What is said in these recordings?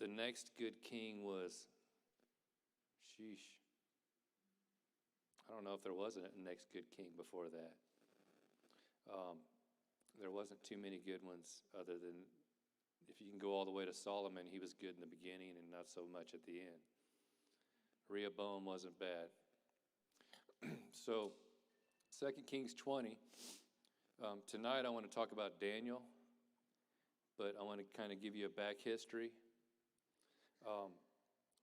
the next good king was, sheesh. I don't know if there wasn't a next good king before that. There wasn't too many good ones other than, if you can go all the way to Solomon, he was good in the beginning and not so much at the end. Rehoboam wasn't bad. So 2 Kings 20. Tonight I want to talk about Daniel, but I want to kind of give you a back history.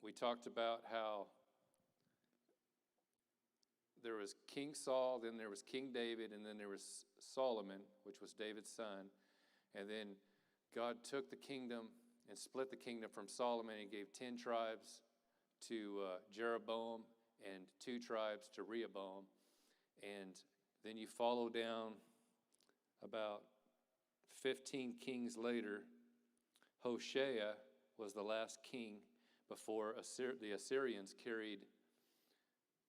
We talked about how there was King Saul, then there was King David, and then there was Solomon, which was David's son. And then God took the kingdom and split the kingdom from Solomon and gave 10 tribes to Jeroboam and 2 tribes to Rehoboam. And then you follow down about 15 kings later. Hoshea was the last king before the Assyrians carried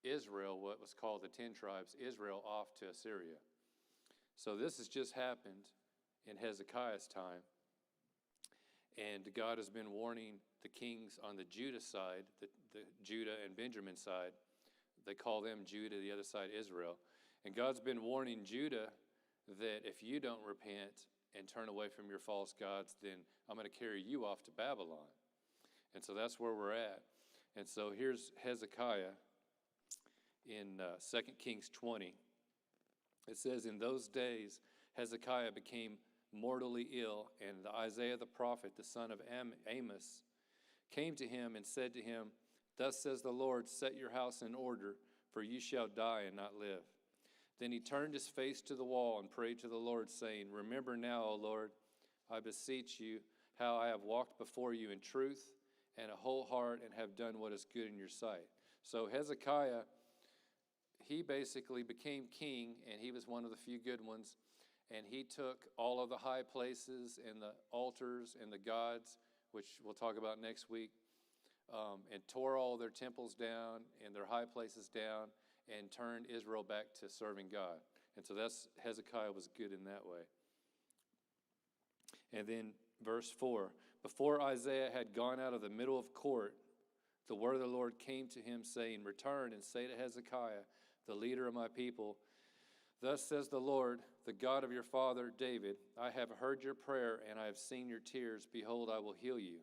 Israel, what was called the 10 tribes, Israel, off to Assyria. So this has just happened in Hezekiah's time. And God has been warning the kings on the Judah side, the Judah and Benjamin side. They call them Judah, the other side Israel. And God's been warning Judah that if you don't repent and turn away from your false gods, then I'm going to carry you off to Babylon. And so that's where we're at. And so here's Hezekiah in 2 Kings 20. It says, in those days Hezekiah became mortally ill, and Isaiah the prophet, the son of Amos, came to him and said to him, thus says the Lord, set your house in order, for you shall die and not live. Then he turned his face to the wall and prayed to the Lord, saying, remember now, O Lord, I beseech you, how I have walked before you in truth and a whole heart, and have done what is good in your sight. So Hezekiah, he basically became king, and he was one of the few good ones. And he took all of the high places and the altars and the gods, which we'll talk about next week, and tore all their temples down and their high places down, and turned Israel back to serving God. And so Hezekiah was good in that way. And then verse 4, before Isaiah had gone out of the middle of court, the word of the Lord came to him, saying, return and say to Hezekiah, the leader of my people, thus says the Lord, the God of your father David, I have heard your prayer, and I have seen your tears. Behold, I will heal you.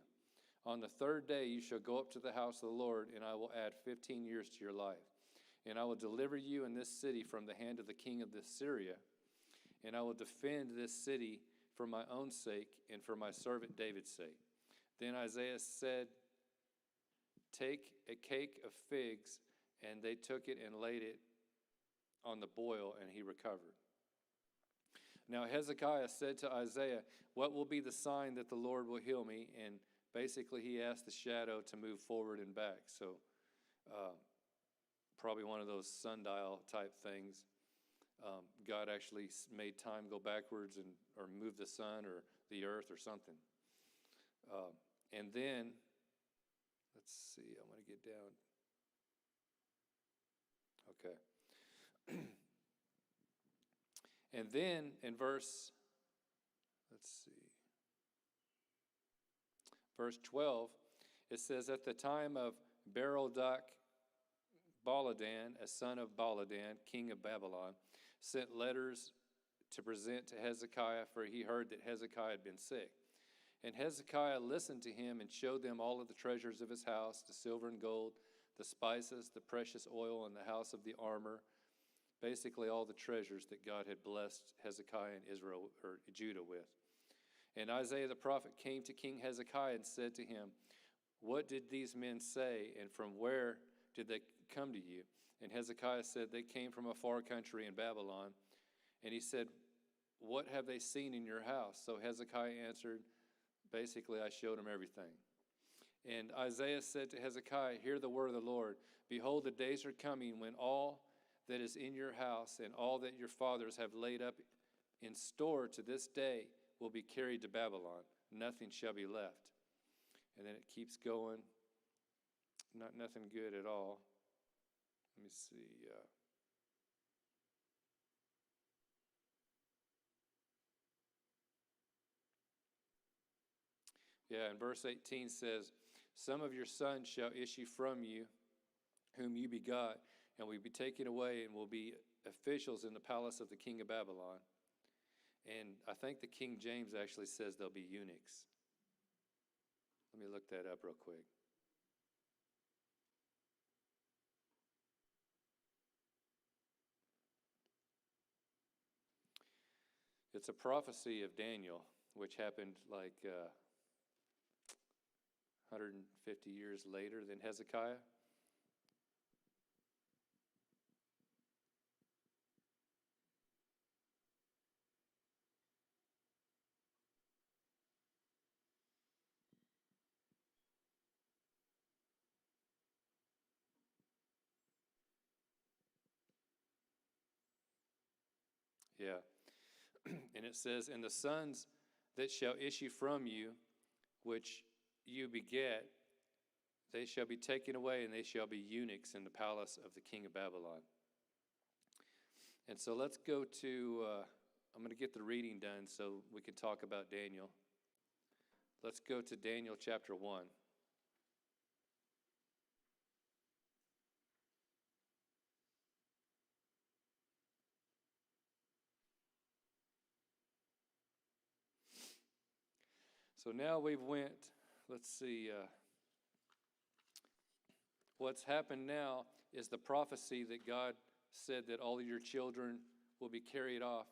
On the 3rd day you shall go up to the house of the Lord, and I will add 15 years to your life. And I will deliver you in this city from the hand of the king of Assyria, and I will defend this city for my own sake and for my servant David's sake. Then Isaiah said, take a cake of figs, and they took it and laid it on the boil, and he recovered. Now Hezekiah said to Isaiah, what will be the sign that the Lord will heal me? And basically he asked the shadow to move forward and back. So probably one of those sundial type things. God actually made time go backwards or move the sun or the earth or something. And then, let's see, I'm going to get down. Okay. And then in verse 12, it says, at the time of Berodak Baladan, a son of Baladan, king of Babylon, sent letters to present to Hezekiah, for he heard that Hezekiah had been sick. And Hezekiah listened to him and showed them all of the treasures of his house, the silver and gold, the spices, the precious oil, and the house of the armor. Basically all the treasures that God had blessed Hezekiah and Israel or Judah with. And Isaiah the prophet came to King Hezekiah and said to him, what did these men say, and from where did they come to you? And Hezekiah said, they came from a far country in Babylon. And he said, what have they seen in your house? So Hezekiah answered, basically, I showed him everything. And Isaiah said to Hezekiah, hear the word of the Lord. Behold, the days are coming when all that is in your house and all that your fathers have laid up in store to this day will be carried to Babylon. Nothing shall be left. And then it keeps going. Nothing good at all. Let me see. And verse 18 says, Some of your sons shall issue from you, whom you begot, and will be taken away and will be officials in the palace of the king of Babylon. And I think the King James actually says they'll be eunuchs. Let me look that up real quick. It's a prophecy of Daniel, which happened like 150 years later than Hezekiah. Yeah. And it says, and the sons that shall issue from you, which you beget, they shall be taken away, and they shall be eunuchs in the palace of the king of Babylon. And so let's go to, I'm going to get the reading done so we can talk about Daniel. Let's go to Daniel chapter 1. So now we've went, let's see, what's happened now is the prophecy that God said that all of your children will be carried off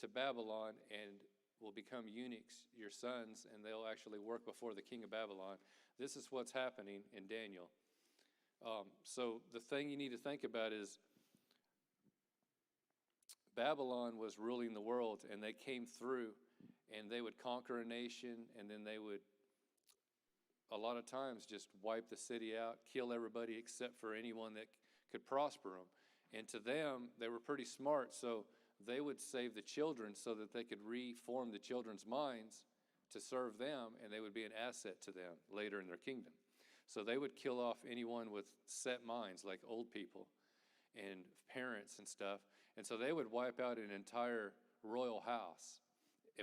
to Babylon and will become eunuchs, your sons, and they'll actually work before the king of Babylon. This is what's happening in Daniel. So the thing you need to think about is Babylon was ruling the world, and they came through, and they would conquer a nation, and then they would, a lot of times, just wipe the city out, kill everybody except for anyone that could prosper them. And to them, they were pretty smart, so they would save the children so that they could reform the children's minds to serve them, and they would be an asset to them later in their kingdom. So they would kill off anyone with set minds, like old people and parents and stuff. And so they would wipe out an entire royal house,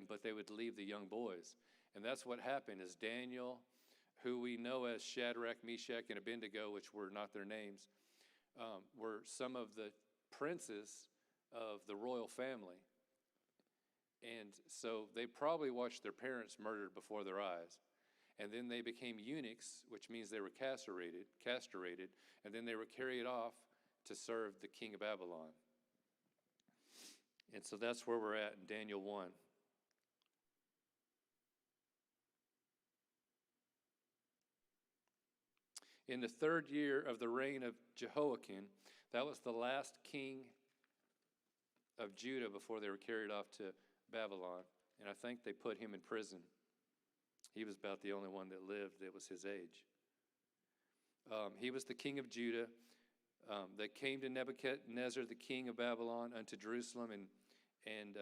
but they would leave the young boys. And that's what happened is Daniel, who we know as Shadrach, Meshach, and Abednego, which were not their names, were some of the princes of the royal family. And so they probably watched their parents murdered before their eyes. And then they became eunuchs, which means they were castrated, and then they were carried off to serve the king of Babylon. And so that's where we're at in Daniel 1. In the 3rd year of the reign of Jehoiakim, that was the last king of Judah before they were carried off to Babylon. And I think they put him in prison. He was about the only one that lived that was his age. He was the king of Judah. They came to Nebuchadnezzar, the king of Babylon, unto Jerusalem, and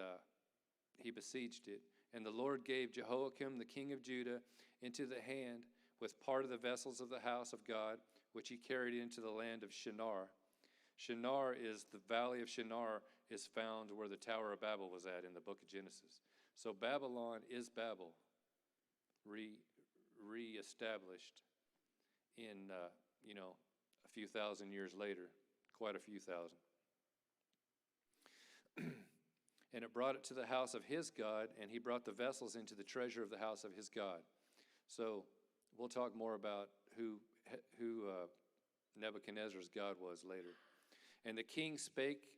he besieged it. And the Lord gave Jehoiakim, the king of Judah, into the hand with part of the vessels of the house of God, which he carried into the land of Shinar. Shinar is the valley of Shinar is found where the Tower of Babel was at in the book of Genesis. So Babylon is Babel, reestablished in, a few thousand years later, quite a few thousand. And it brought it to the house of his God, and he brought the vessels into the treasure of the house of his God. So we'll talk more about who Nebuchadnezzar's God was later. And the king spake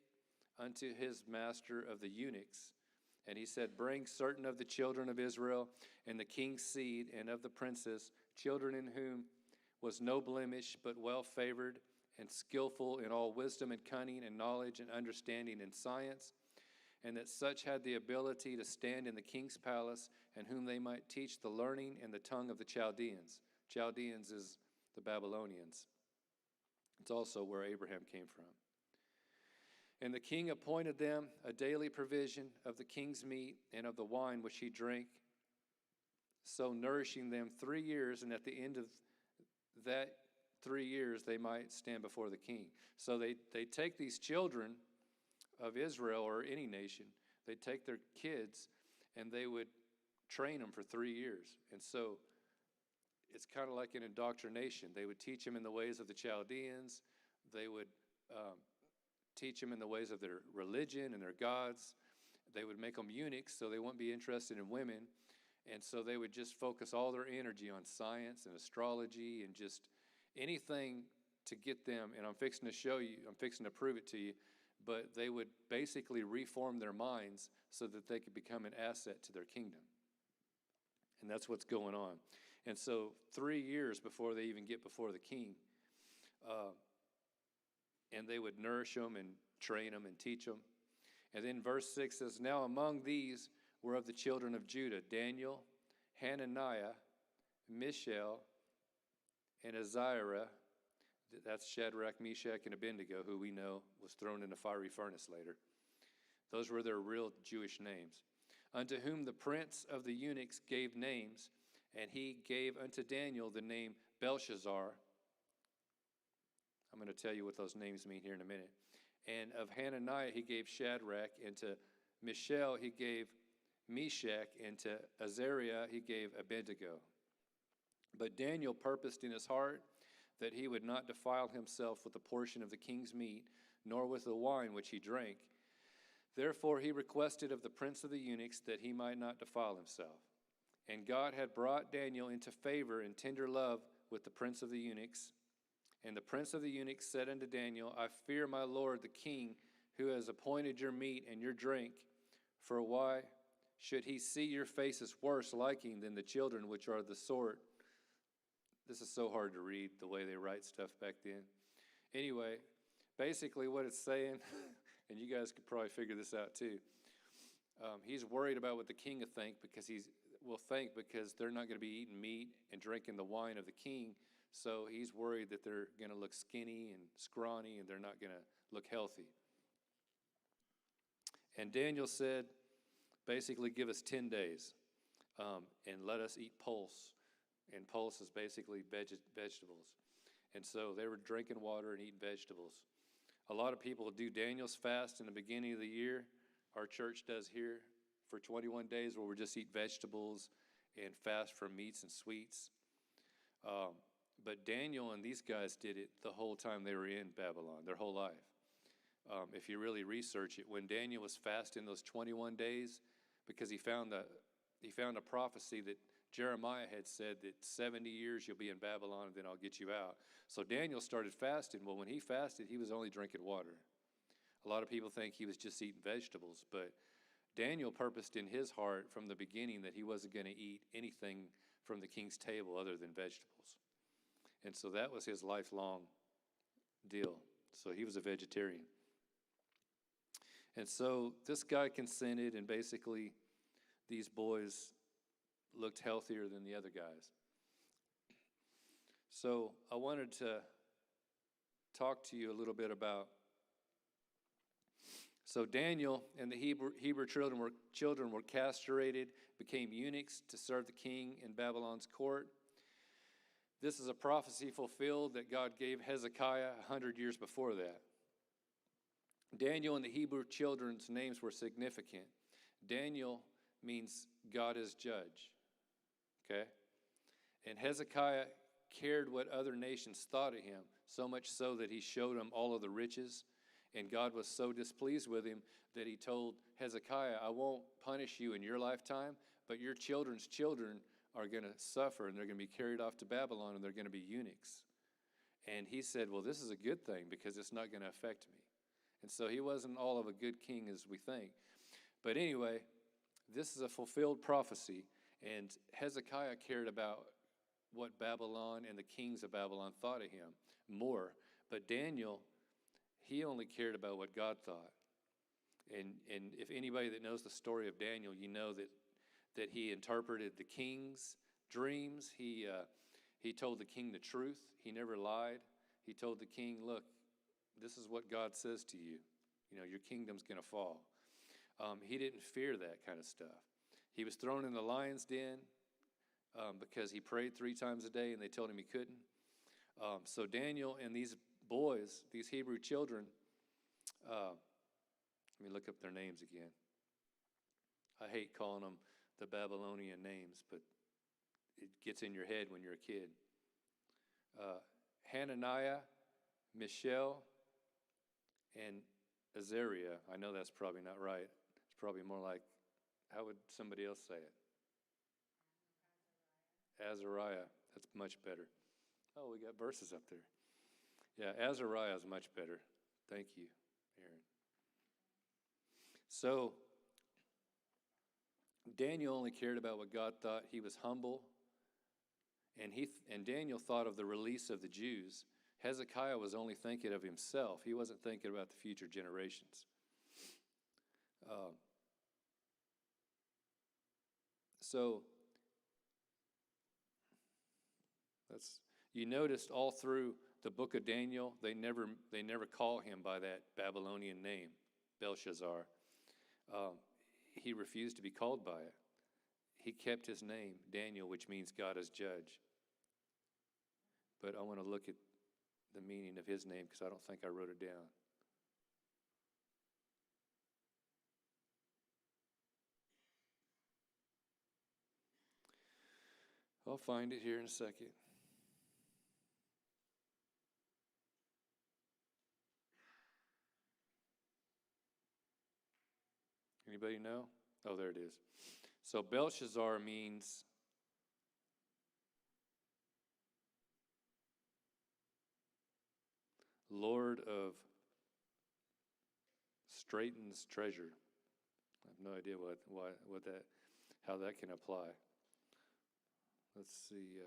unto his master of the eunuchs, and he said, bring certain of the children of Israel and the king's seed and of the princes, children in whom was no blemish, but well favored and skillful in all wisdom and cunning and knowledge and understanding and science, and that such had the ability to stand in the king's palace, and whom they might teach the learning and the tongue of the Chaldeans. Chaldeans is the Babylonians. It's also where Abraham came from. And the king appointed them a daily provision of the king's meat and of the wine which he drank, so nourishing them 3 years, and at the end of that 3 years they might stand before the king. So they take these children of Israel or any nation, they take their kids and they would train them for 3 years. And so it's kind of like an indoctrination. They would teach him in the ways of the Chaldeans. They would teach him in the ways of their religion and their gods. They would make them eunuchs so they wouldn't be interested in women. And so they would just focus all their energy on science and astrology and just anything to get them. And I'm fixing to show you, I'm fixing to prove it to you. But they would basically reform their minds so that they could become an asset to their kingdom. And that's what's going on. And so 3 years before they even get before the king, and they would nourish them and train them and teach them. And then verse 6 says, now among these were of the children of Judah, Daniel, Hananiah, Mishael, and Azariah. That's Shadrach, Meshach, and Abednego, who we know was thrown in a fiery furnace later. Those were their real Jewish names. Unto whom the prince of the eunuchs gave names, and he gave unto Daniel the name Belshazzar. I'm going to tell you what those names mean here in a minute. And of Hananiah he gave Shadrach, and to Mishael he gave Meshach, and to Azariah he gave Abednego. But Daniel purposed in his heart that he would not defile himself with a portion of the king's meat, nor with the wine which he drank. Therefore he requested of the prince of the eunuchs that he might not defile himself. And God had brought Daniel into favor and tender love with the prince of the eunuchs. And the prince of the eunuchs said unto Daniel, I fear my lord the king, who has appointed your meat and your drink. For why should he see your faces worse liking than the children which are the sort? This is so hard to read, the way they write stuff back then. Anyway, basically what it's saying, and you guys could probably figure this out too, he's worried about what the king will think because they're not going to be eating meat and drinking the wine of the king. So he's worried that they're going to look skinny and scrawny and they're not going to look healthy. And Daniel said, basically, give us 10 days and let us eat pulse. And pulse is basically vegetables. And so they were drinking water and eating vegetables. A lot of people do Daniel's fast in the beginning of the year. Our church does here for 21 days where we just eat vegetables and fast from meats and sweets. But Daniel and these guys did it the whole time they were in Babylon, their whole life. If you really research it, when Daniel was fasting those 21 days, because he found a prophecy that Jeremiah had said that 70 years you'll be in Babylon and then I'll get you out. So Daniel started fasting. Well, when he fasted, he was only drinking water. A lot of people think he was just eating vegetables, but Daniel purposed in his heart from the beginning that he wasn't going to eat anything from the king's table other than vegetables. And so that was his lifelong deal. So he was a vegetarian. And so this guy consented, and basically these boys looked healthier than the other guys. So I wanted to talk to you a little bit about, so Daniel and the Hebrew children were castrated, became eunuchs to serve the king in Babylon's court. This is a prophecy fulfilled that God gave Hezekiah 100 years before that. Daniel and the Hebrew children's names were significant. Daniel means God is judge. Okay? And Hezekiah cared what other nations thought of him, so much so that he showed them all of the riches. And God was so displeased with him that he told Hezekiah, I won't punish you in your lifetime, but your children's children are going to suffer, and they're going to be carried off to Babylon, and they're going to be eunuchs. And he said, well, this is a good thing because it's not going to affect me. And so he wasn't all of a good king as we think. But anyway, this is a fulfilled prophecy, and Hezekiah cared about what Babylon and the kings of Babylon thought of him more. But Daniel, he only cared about what God thought. And if anybody that knows the story of Daniel, you know that he interpreted the king's dreams. He told the king the truth. He never lied. He told the king, look, this is what God says to you. You know, your kingdom's going to fall. He didn't fear that kind of stuff. He was thrown in the lion's den because he prayed 3 times a day and they told him he couldn't. So Daniel and these boys, these Hebrew children, let me look up their names again. I hate calling them the Babylonian names, but it gets in your head when you're a kid. Hananiah, Mishael, and Azariah. I know that's probably not right. It's probably more like, how would somebody else say it? Azariah. That's much better. Oh, we got verses up there. Yeah, Azariah is much better. Thank you, Aaron. So, Daniel only cared about what God thought. He was humble. And Daniel thought of the release of the Jews. Hezekiah was only thinking of himself. He wasn't thinking about the future generations. You noticed all through the book of Daniel, they never call him by that Babylonian name, Belshazzar. He refused to be called by it. He kept his name, Daniel, which means God is judge. But I want to look at the meaning of his name because I don't think I wrote it down. I'll find it here in a second. Anybody know? Oh, there it is. So Belshazzar means Lord of Straiten's treasure. I have no idea how that can apply. Let's see.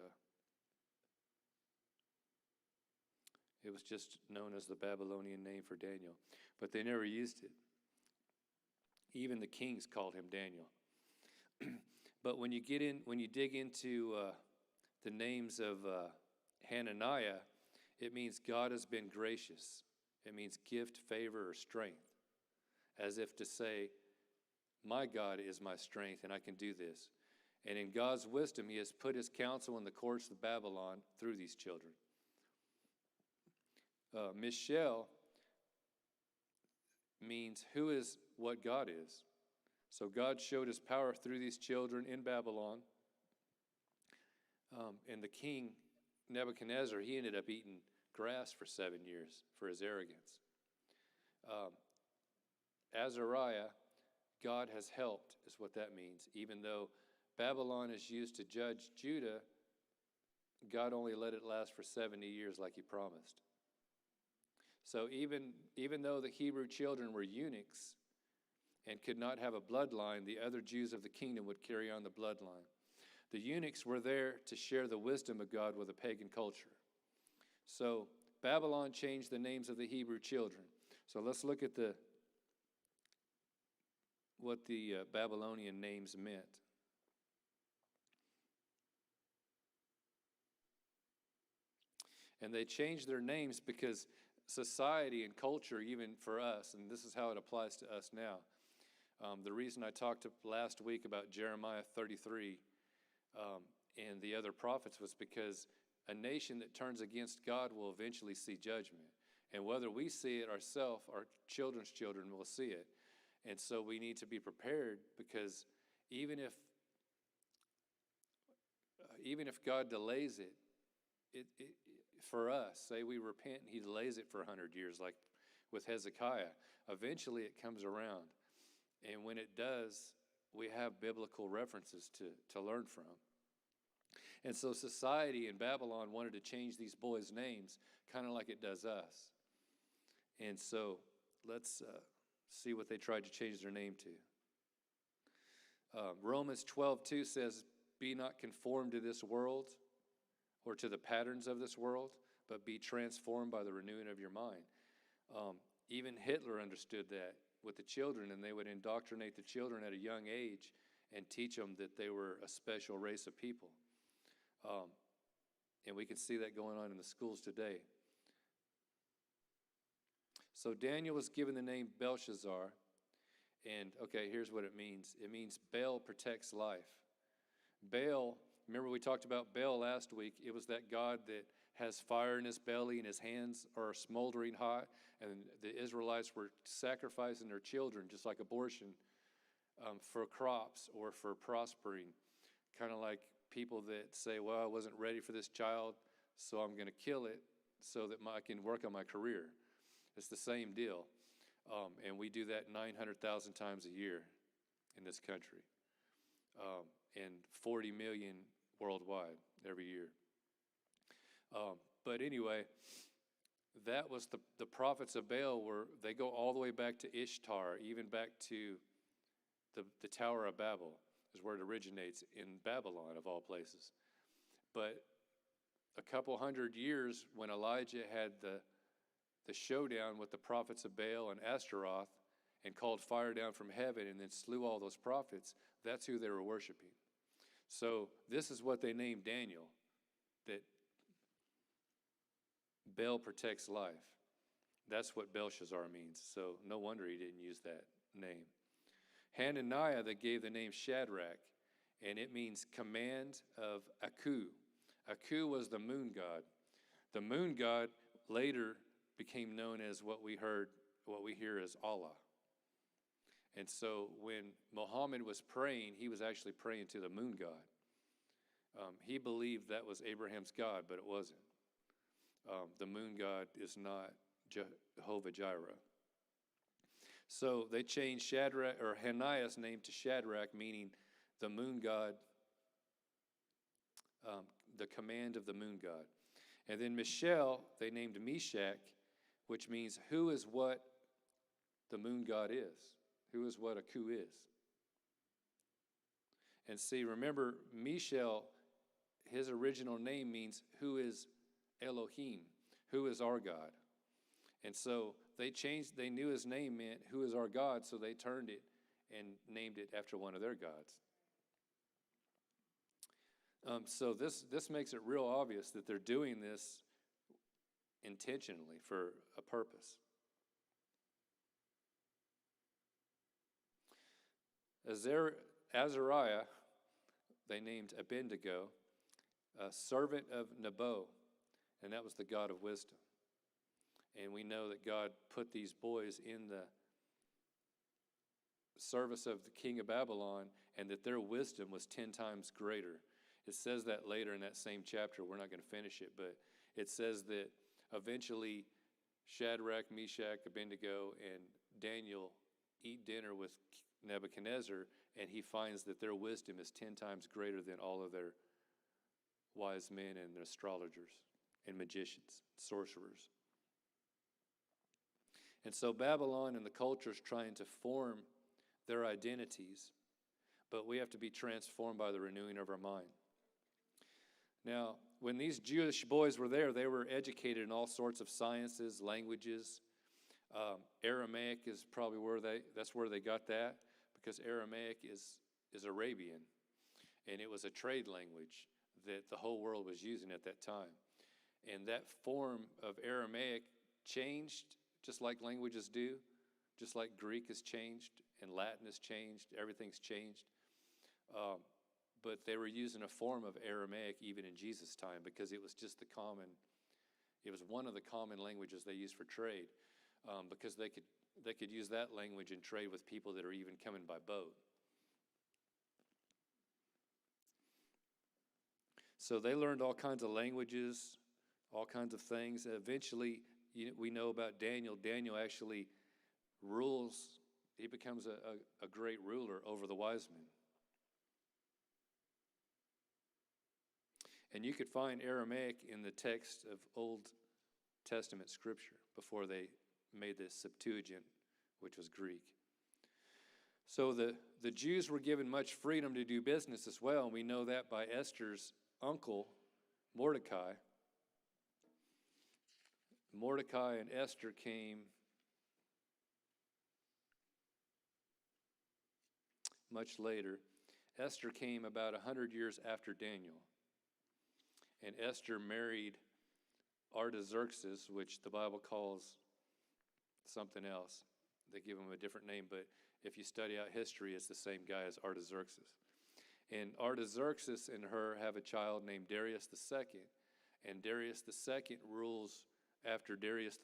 It was just known as the Babylonian name for Daniel, but they never used it. Even the kings called him Daniel. But when you dig into the names of Hananiah, it means God has been gracious. It means gift, favor, or strength. As if to say, my God is my strength and I can do this. And in God's wisdom, he has put his counsel in the courts of Babylon through these children. Mishael means who is what God is. So God showed his power through these children in Babylon. And the king, Nebuchadnezzar, he ended up eating grass for 7 years for his arrogance. Azariah, God has helped, is what that means. Even though Babylon is used to judge Judah, God only let it last for 70 years like he promised. So even though the Hebrew children were eunuchs and could not have a bloodline, the other Jews of the kingdom would carry on the bloodline. The eunuchs were there to share the wisdom of God with a pagan culture. So Babylon changed the names of the Hebrew children. So let's look at what the Babylonian names meant. And they changed their names because society and culture, even for us, and this is how it applies to us now. The reason I talked last week about Jeremiah 33 and the other prophets was because a nation that turns against God will eventually see judgment. And whether we see it ourselves, our children's children will see it. And so we need to be prepared because even if God delays it for us, say we repent and he delays it for 100 years like with Hezekiah, eventually it comes around. And when it does, we have biblical references to learn from. And so society in Babylon wanted to change these boys' names kind of like it does us. And so let's see what they tried to change their name to. Romans 12:2 says, be not conformed to this world or to the patterns of this world, but be transformed by the renewing of your mind. Even Hitler understood that with the children, and they would indoctrinate the children at a young age and teach them that they were a special race of people. And we can see that going on in the schools today. So Daniel was given the name Belshazzar. And, okay, here's what it means. It means Baal protects life. Baal, remember we talked about Baal last week. It was that god that has fire in his belly and his hands are smoldering hot. And the Israelites were sacrificing their children, just like abortion, for crops or for prospering kind of like people that say, well, I wasn't ready for this child, so I'm going to kill it so that I can work on my career. It's the same deal. And we do that 900,000 times a year in this country, and 40 million worldwide every year. But anyway, that was the prophets of Baal. They go all the way back to Ishtar, even back to the Tower of Babel is where it originates, in Babylon of all places. But a couple hundred years when Elijah had the showdown with the prophets of Baal and Ashtaroth and called fire down from heaven and then slew all those prophets, that's who they were worshiping. So this is what they named Daniel, that Baal protects life. That's what Belshazzar means. So no wonder he didn't use that name. Hananiah, they gave the name Shadrach, and it means command of Aku. Aku was the moon god. The moon god later became known as what we hear as Allah. And so when Muhammad was praying, he was actually praying to the moon god. He believed that was Abraham's God, but it wasn't. The moon god is not Jehovah Jireh. So they changed Hananiah's name to Shadrach, meaning the moon god, the command of the moon god. And then Mishael, they named Meshach, which means who is what the moon god is, who is what Aku is. And see, remember, Mishael, his original name means who is Elohim, who is our God. And so they knew his name meant who is our God, so they turned it and named it after one of their gods. So this makes it real obvious that they're doing this intentionally for a purpose. Azariah, they named Abednego, a servant of Nebo, and that was the god of wisdom. And we know that God put these boys in the service of the king of Babylon, and that their wisdom was 10 times greater. It says that later in that same chapter. We're not going to finish it, but it says that eventually Shadrach, Meshach, Abednego, and Daniel eat dinner with Nebuchadnezzar, and he finds that their wisdom is 10 times greater than all of their wise men and astrologers and magicians, sorcerers. And so Babylon and the culture is trying to form their identities, but we have to be transformed by the renewing of our mind. Now, when these Jewish boys were there, they were educated in all sorts of sciences, languages. Aramaic is probably that's where they got that, because Aramaic is Arabian, and it was a trade language that the whole world was using at that time. And that form of Aramaic changed, just like languages do, just like Greek has changed and Latin has changed, everything's changed. But they were using a form of Aramaic even in Jesus' time, because it was just it was one of the common languages they used for trade, because they could use that language and trade with people that are even coming by boat. So they learned all kinds of languages, all kinds of things. Eventually, we know about Daniel. Daniel actually rules. He becomes a great ruler over the wise men. And you could find Aramaic in the text of Old Testament scripture before they made the Septuagint, which was Greek. So the Jews were given much freedom to do business as well, and we know that by Esther's uncle, Mordecai. Mordecai and Esther came much later. Esther came about 100 years after Daniel. And Esther married Artaxerxes, which the Bible calls something else. They give him a different name, but if you study out history, it's the same guy as Artaxerxes. And Artaxerxes and her have a child named Darius II. And Darius II rules after Darius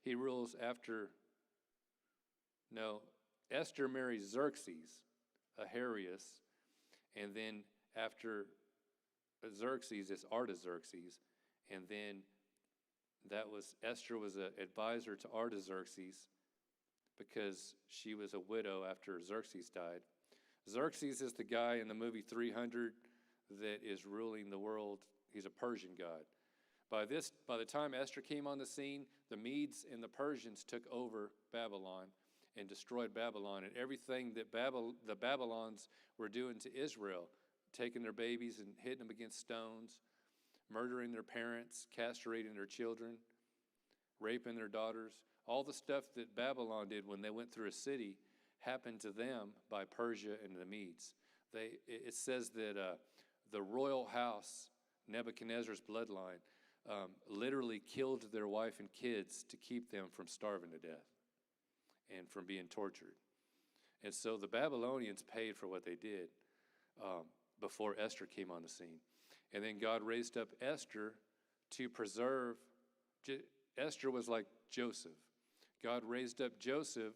he rules after, Esther marries Xerxes, Ahasuerus, and then after Xerxes, it's Artaxerxes, and then Esther was an advisor to Artaxerxes because she was a widow after Xerxes died. Xerxes is the guy in the movie 300 that is ruling the world. He's a Persian god. By the time Esther came on the scene, the Medes and the Persians took over Babylon and destroyed Babylon, and everything that the Babylons were doing to Israel, taking their babies and hitting them against stones, murdering their parents, castrating their children, raping their daughters, all the stuff that Babylon did when they went through a city happened to them by Persia and the Medes. It says that the royal house, Nebuchadnezzar's bloodline, literally killed their wife and kids to keep them from starving to death and from being tortured. And so the Babylonians paid for what they did before Esther came on the scene. And then God raised up Esther to preserve. Esther was like Joseph. God raised up Joseph,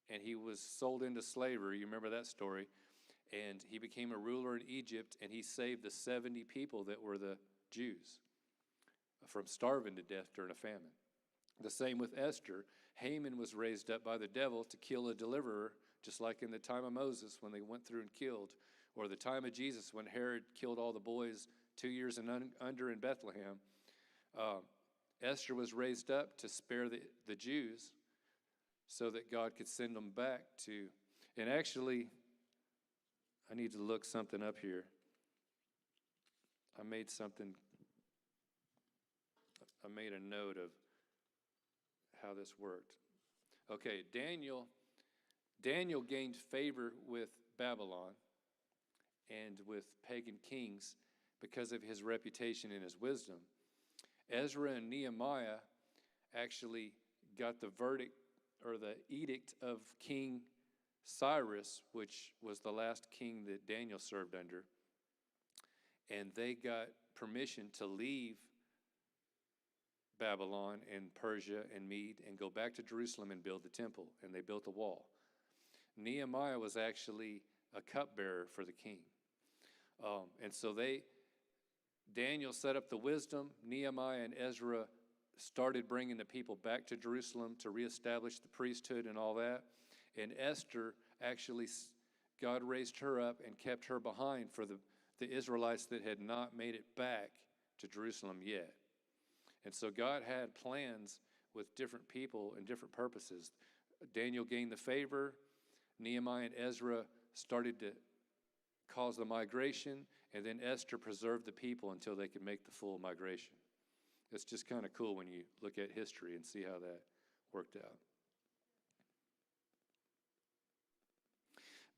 and he was sold into slavery. You remember that story. And he became a ruler in Egypt, and he saved the 70 people that were the Jews from starving to death during a famine. The same with Esther. Haman was raised up by the devil to kill a deliverer, just like in the time of Moses when they went through and killed, or the time of Jesus when Herod killed all the boys 2 years and under in Bethlehem. Esther was raised up to spare the Jews so that God could send them back to, and actually, I need to look something up here. I made a note of how this worked. Okay, Daniel gained favor with Babylon and with pagan kings because of his reputation and his wisdom. Ezra and Nehemiah actually got the verdict or the edict of King Cyrus, which was the last king that Daniel served under, and they got permission to leave Babylon and Persia and Mede and go back to Jerusalem and build the temple, and they built a wall. Nehemiah was actually a cupbearer for the king. And so Daniel set up the wisdom. Nehemiah and Ezra started bringing the people back to Jerusalem to reestablish the priesthood and all that. And Esther, actually, God raised her up and kept her behind for the Israelites that had not made it back to Jerusalem yet. And so God had plans with different people and different purposes. Daniel gained the favor. Nehemiah and Ezra started to cause the migration, and then Esther preserved the people until they could make the full migration. It's just kind of cool when you look at history and see how that worked out.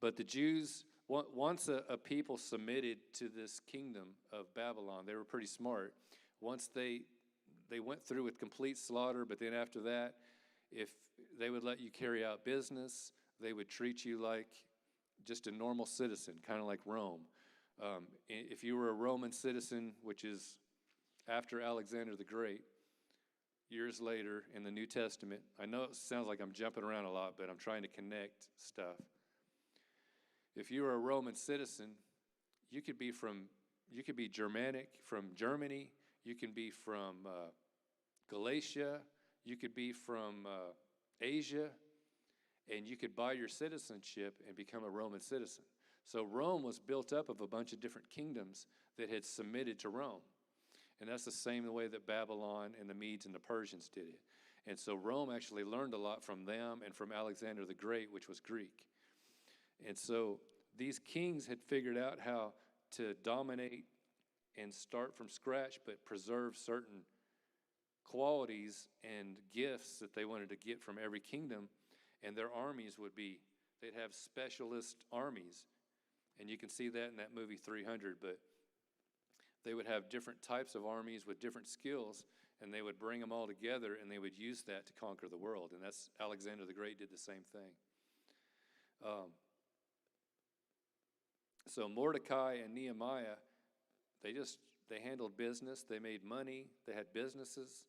But the Jews, once a people submitted to this kingdom of Babylon, they were pretty smart. Once they went through with complete slaughter, but then after that, if they would let you carry out business, they would treat you like just a normal citizen, kind of like Rome. If you were a Roman citizen, which is after Alexander the Great, years later in the New Testament, I know it sounds like I'm jumping around a lot, but I'm trying to connect stuff. If you were a Roman citizen, you could be Germanic from Germany, you can be from Galatia, you could be from Asia, and you could buy your citizenship and become a Roman citizen. So Rome was built up of a bunch of different kingdoms that had submitted to Rome. And that's the same way that Babylon and the Medes and the Persians did it. And so Rome actually learned a lot from them and from Alexander the Great, which was Greek. And so these kings had figured out how to dominate and start from scratch, but preserve certain qualities and gifts that they wanted to get from every kingdom. And their armies they'd have specialist armies. And you can see that in that movie 300, but they would have different types of armies with different skills, and they would bring them all together, and they would use that to conquer the world. And that's Alexander the Great did the same thing. So Mordecai and Nehemiah, they handled business. They made money. They had businesses.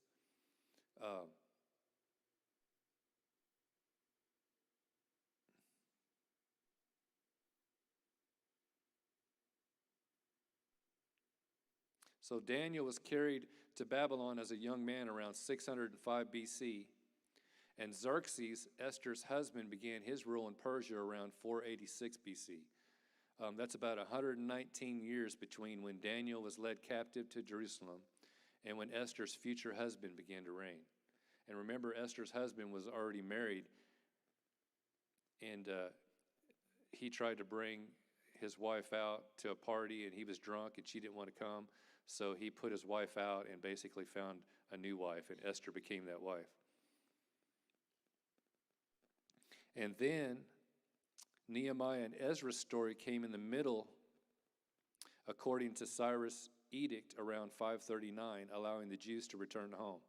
So Daniel was carried to Babylon as a young man around 605 BC. And Xerxes, Esther's husband, began his rule in Persia around 486 BC. That's about 119 years between when Daniel was led captive to Jerusalem and when Esther's future husband began to reign. And remember, Esther's husband was already married, and he tried to bring his wife out to a party, and he was drunk, and she didn't want to come. So he put his wife out and basically found a new wife, and Esther became that wife. And then Nehemiah and Ezra's story came in the middle, according to Cyrus' edict around 539, allowing the Jews to return home.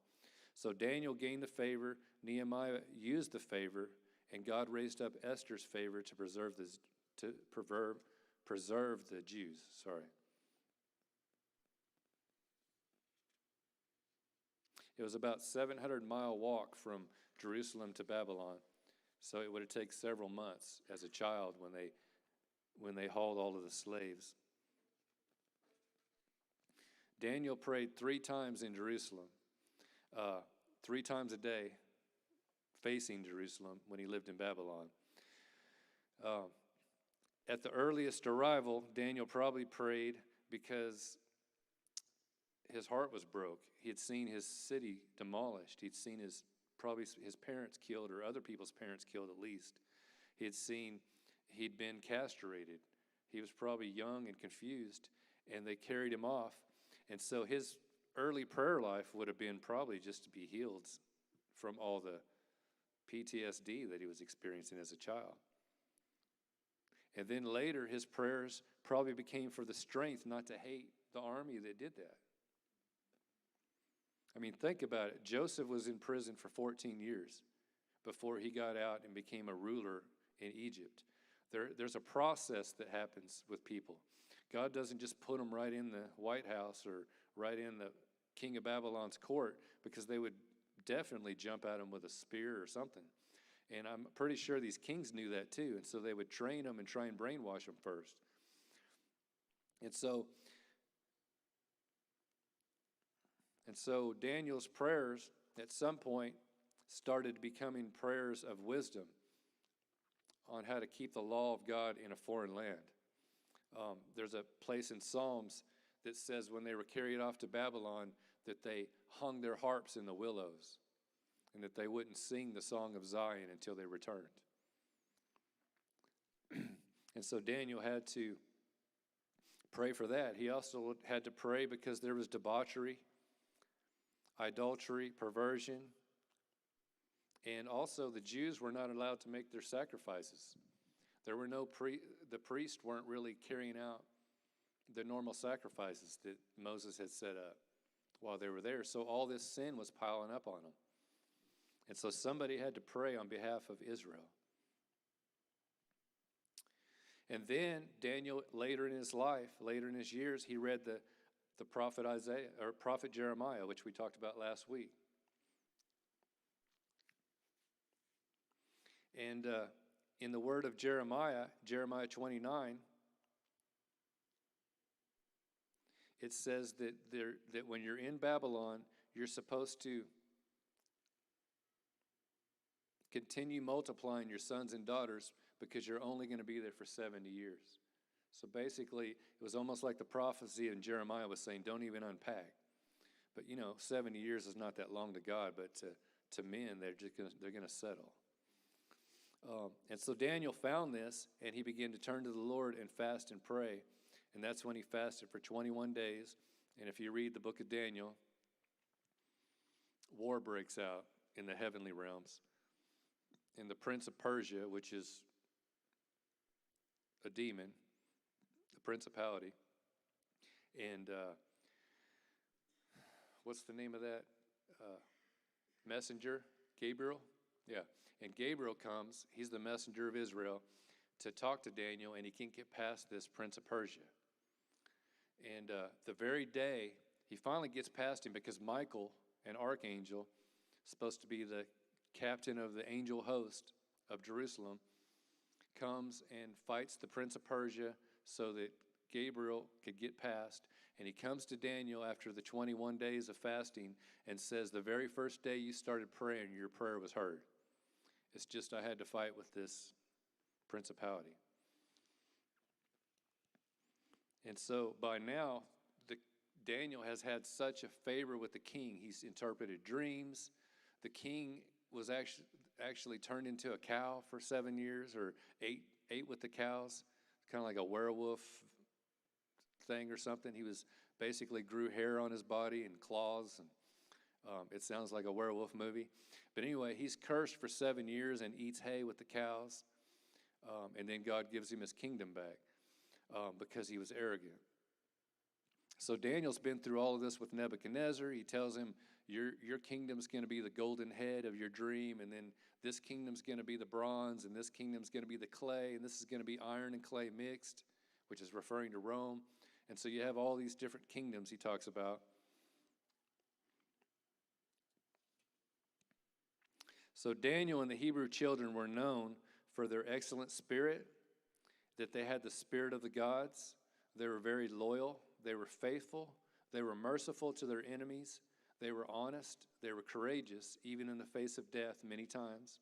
So Daniel gained the favor, Nehemiah used the favor, and God raised up Esther's favor to preserve the Jews. It was about 700-mile walk from Jerusalem to Babylon. So it would have taken several months as a child when they hauled all of the slaves. Daniel prayed 3 times in Jerusalem, 3 times a day, facing Jerusalem when he lived in Babylon. At the earliest arrival, Daniel probably prayed because his heart was broke. He had seen his city demolished. He'd seen probably his parents killed, or other people's parents killed at least. He'd been castrated. He was probably young and confused, and they carried him off. And so his early prayer life would have been probably just to be healed from all the PTSD that he was experiencing as a child. And then later, his prayers probably became for the strength not to hate the army that did that. I mean, think about it. Joseph was in prison for 14 years before he got out and became a ruler in Egypt. There's a process that happens with people. God doesn't just put them right in the White House or right in the king of Babylon's court, because they would definitely jump at him with a spear or something. And I'm pretty sure these kings knew that too. And so they would train them and try and brainwash them first. And so Daniel's prayers at some point started becoming prayers of wisdom on how to keep the law of God in a foreign land. There's a place in Psalms that says when they were carried off to Babylon that they hung their harps in the willows and that they wouldn't sing the song of Zion until they returned. And so Daniel had to pray for that. He also had to pray because there was debauchery, idolatry, perversion, and also the Jews were not allowed to make their sacrifices. There were the priests weren't really carrying out the normal sacrifices that Moses had set up while they were there. So all this sin was piling up on them. And so somebody had to pray on behalf of Israel. And then Daniel, later in his life, later in his years, he read the prophet Isaiah, or prophet Jeremiah, which we talked about last week. And in the word of Jeremiah, Jeremiah 29, it says that when you're in Babylon, you're supposed to continue multiplying your sons and daughters because you're only going to be there for 70 years. So basically, it was almost like the prophecy in Jeremiah was saying, don't even unpack. But 70 years is not that long to God, but to men, they're going to settle. And so Daniel found this, and he began to turn to the Lord and fast and pray. And that's when he fasted for 21 days. And if you read the book of Daniel, war breaks out in the heavenly realms. And the prince of Persia, which is a demon, the principality, and what's the name of that messenger? Gabriel? Yeah. And Gabriel comes, he's the messenger of Israel, to talk to Daniel, and he can't get past this prince of Persia. And the very day, he finally gets past him because Michael, an archangel, supposed to be the captain of the angel host of Jerusalem, comes and fights the prince of Persia so that Gabriel could get past. And he comes to Daniel after the 21 days of fasting and says, the very first day you started praying, your prayer was heard. It's just I had to fight with this principality. And so by now, Daniel has had such a favor with the king. He's interpreted dreams. The king was actually turned into a cow for 7 years, or ate with the cows, kind of like a werewolf thing or something. He was basically grew hair on his body and claws, and it sounds like a werewolf movie. But anyway, he's cursed for 7 years and eats hay with the cows, and then God gives him his kingdom back because he was arrogant. So Daniel's been through all of this with Nebuchadnezzar. He tells him, your kingdom's going to be the golden head of your dream, and then this kingdom's going to be the bronze, and this kingdom's going to be the clay, and this is going to be iron and clay mixed, which is referring to Rome. And so you have all these different kingdoms he talks about. So Daniel and the Hebrew children were known for their excellent spirit, that they had the spirit of the gods. They were very loyal. They were faithful. They were merciful to their enemies. They were honest. They were courageous, even in the face of death many times.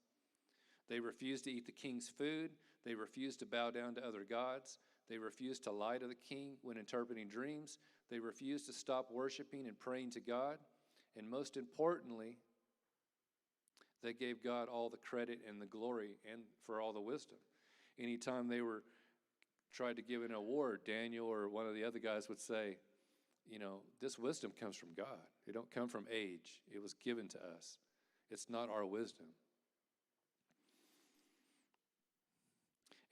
They refused to eat the king's food. They refused to bow down to other gods. They refused to lie to the king when interpreting dreams. They refused to stop worshiping and praying to God. And most importantly, they gave God all the credit and the glory and for all the wisdom. Anytime they were tried to give an award, Daniel or one of the other guys would say, this wisdom comes from God. It don't come from age. It was given to us. It's not our wisdom.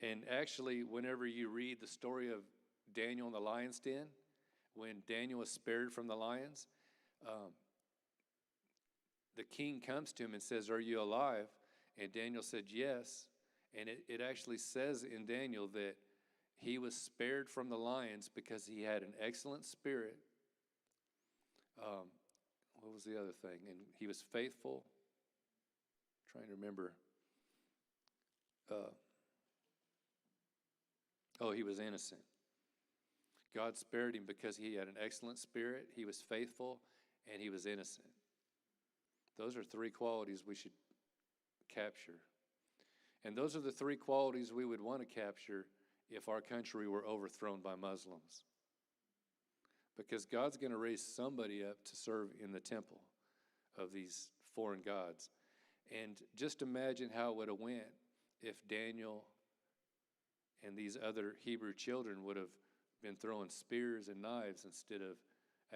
And actually, whenever you read the story of Daniel in the lion's den, when Daniel was spared from the lions, the king comes to him and says, are you alive? And Daniel said, yes. And it actually says in Daniel that he was spared from the lions because he had an excellent spirit. What was the other thing? And he was faithful. I'm trying to remember. He was innocent. God spared him because he had an excellent spirit, he was faithful, and he was innocent. Those are three qualities we should capture. And those are the three qualities we would want to capture if our country were overthrown by Muslims. Because God's going to raise somebody up to serve in the temple of these foreign gods. And just imagine how it would have went if Daniel and these other Hebrew children would have been throwing spears and knives instead of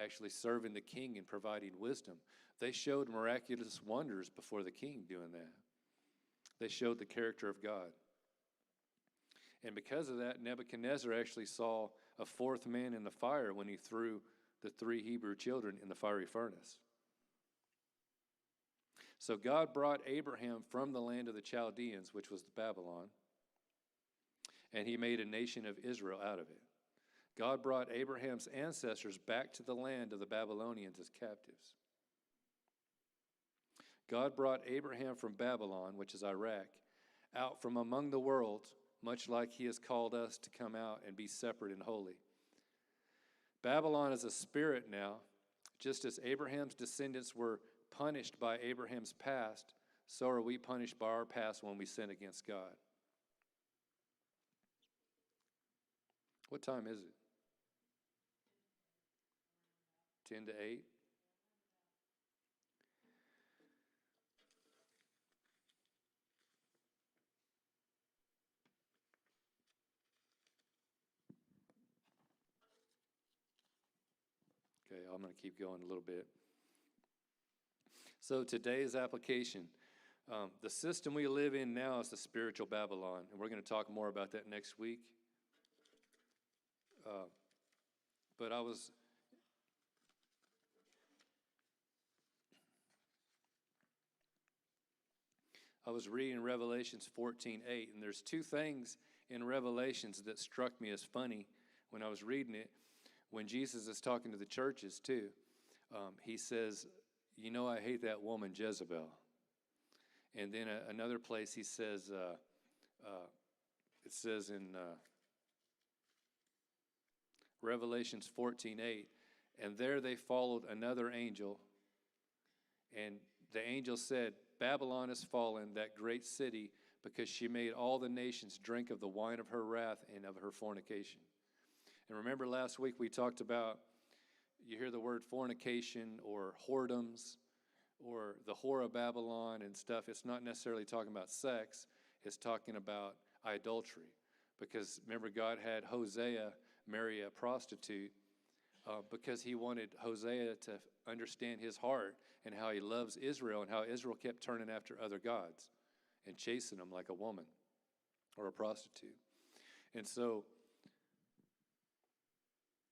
actually serving the king and providing wisdom. They showed miraculous wonders before the king doing that. They showed the character of God. And because of that, Nebuchadnezzar actually saw a fourth man in the fire when he threw the three Hebrew children in the fiery furnace. So God brought Abraham from the land of the Chaldeans, which was Babylon, and he made a nation of Israel out of it. God brought Abraham's ancestors back to the land of the Babylonians as captives. God brought Abraham from Babylon, which is Iraq, out from among the world, much like he has called us to come out and be separate and holy. Babylon is a spirit now. Just as Abraham's descendants were punished by Abraham's past, so are we punished by our past when we sin against God. What time is it? 10 to 8? Okay, I'm going to keep going a little bit. So today's application. The system we live in now is the spiritual Babylon, and we're going to talk more about that next week. But I was reading Revelations 14:8, and there's two things in Revelations that struck me as funny when I was reading it. When Jesus is talking to the churches too, he says, I hate that woman Jezebel. And then another place he says, it says in Revelations 14:8, And there they followed another angel. And the angel said, Babylon has fallen, that great city, because she made all the nations drink of the wine of her wrath and of her fornication. And remember last week we talked about, you hear the word fornication or whoredoms or the whore of Babylon and stuff. It's not necessarily talking about sex. It's talking about idolatry. Because remember, God had Hosea marry a prostitute because he wanted Hosea to understand his heart and how he loves Israel and how Israel kept turning after other gods and chasing them like a woman or a prostitute. And so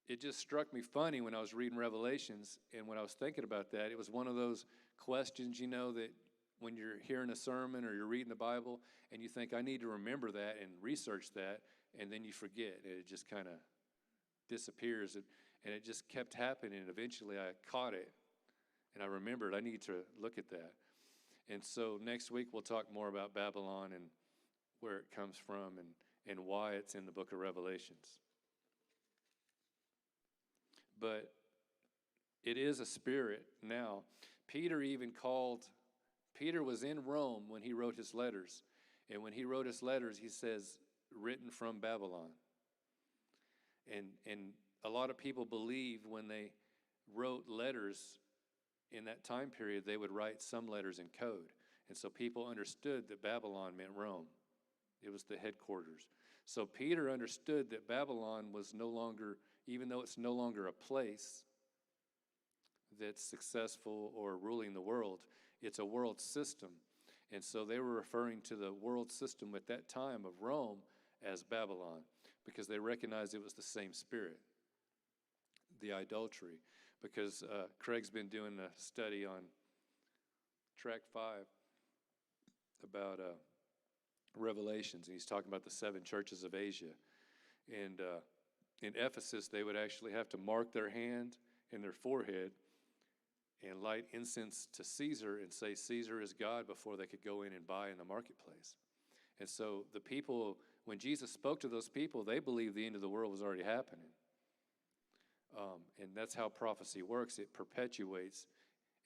it just struck me funny when I was reading Revelations, and when I was thinking about that, it was one of those questions, that when you're hearing a sermon or you're reading the Bible and you think, I need to remember that and research that, and then you forget. It just kind of disappears, and it just kept happening, and eventually I caught it, and I remembered I need to look at that. And so next week we'll talk more about Babylon and where it comes from and why it's in the book of Revelations. But it is a spirit now. Peter was in Rome when he wrote his letters. And when he wrote his letters, he says, written from Babylon. And a lot of people believed when they wrote letters in that time period, they would write some letters in code. And so people understood that Babylon meant Rome. It was the headquarters. So Peter understood that Babylon was no longer, even though it's no longer a place that's successful or ruling the world, it's a world system. And so they were referring to the world system at that time of Rome as Babylon because they recognized it was the same spirit, the idolatry. Because Craig's been doing a study on track 5 about Revelations, and he's talking about the 7 churches of Asia. And in Ephesus, they would actually have to mark their hand and their forehead and light incense to Caesar and say Caesar is God before they could go in and buy in the marketplace. And so the people, when Jesus spoke to those people, they believed the end of the world was already happening. And that's how prophecy works. It perpetuates,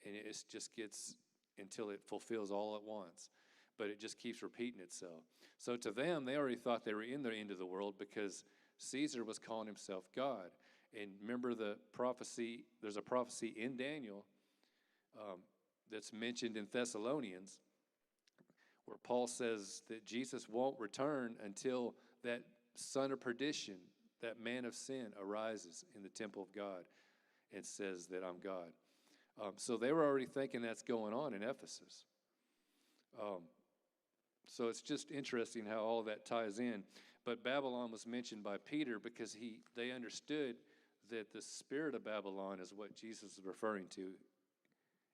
and it just gets until it fulfills all at once. But it just keeps repeating itself. So to them, they already thought they were in the end of the world because Caesar was calling himself God. And remember the prophecy, there's a prophecy in Daniel that's mentioned in Thessalonians where Paul says that Jesus won't return until that son of perdition, that man of sin, arises in the temple of God and says that I'm God. So they were already thinking that's going on in Ephesus. So it's just interesting how all that ties in. But Babylon was mentioned by Peter because they understood that the spirit of Babylon is what Jesus is referring to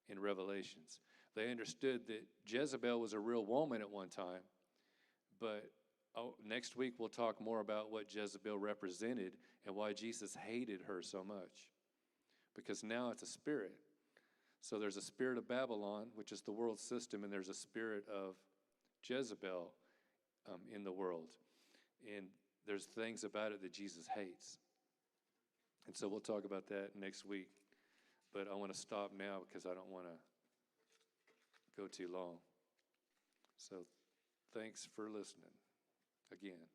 in Revelations. They understood that Jezebel was a real woman at one time, but next week we'll talk more about what Jezebel represented and why Jesus hated her so much. Because now it's a spirit. So there's a spirit of Babylon, which is the world system, and there's a spirit of Jezebel in the world. And there's things about it that Jesus hates. And so we'll talk about that next week. But I want to stop now because I don't want to go too long. So thanks for listening again.